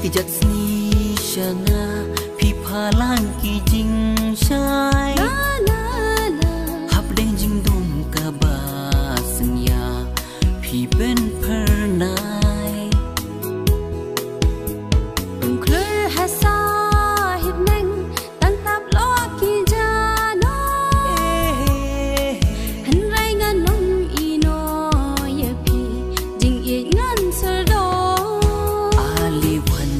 Tijak sni shana Pi palang ki jing shai Hap deng jing dum ka ba senya Pi ben per nai Klur hasa hip neng Tang tap lo ki jano Hen rai ngan nong ino ye pi Jing ye ngan sar do Ali wan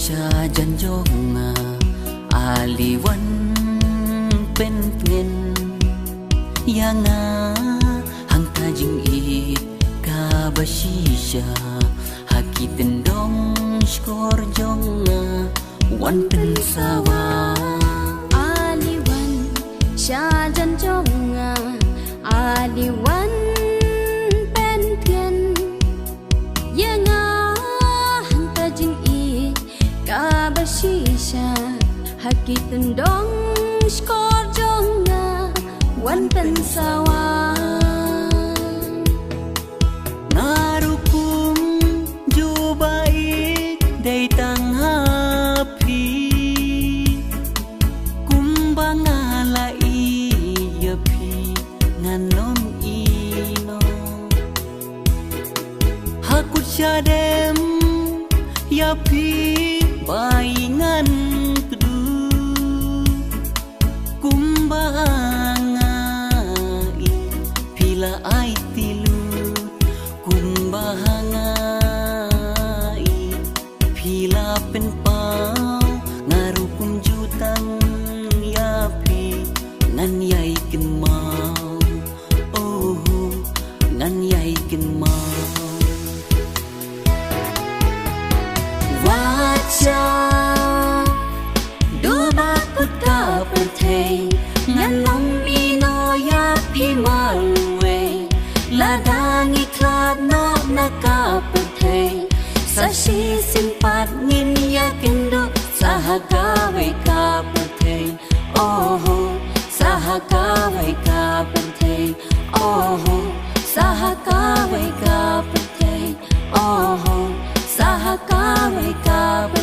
sha jan jonga Ali wan pen ngen Yanga hang ta jing i ka ba shisha Haki tendong skor jonga wan pen sawa Ali wan sha jan jonga Ali wan pen tien Yanga hang ta jing i ka ba shisha Haki tendong skor jonga wan pen sawa Narukum jubai day tang hapi Kumbanga la iya pi nganom ino Hakut syadem ya pi baingan kedu Kumbanga i pila ai tilu Kumbanga i pila pen pau ngarukum jutang ya pi ngan yai ken mau oh ngan yai ken mau Wacha do bakut ka perthei ngan nong ino ya pi malwe ladangi klat no naka perthei sashi simpat ngin ya kendo sahagawe ka perthei oh sahagawe ka perthei oh sahagawe ka perthei oh sahagawe ka perthei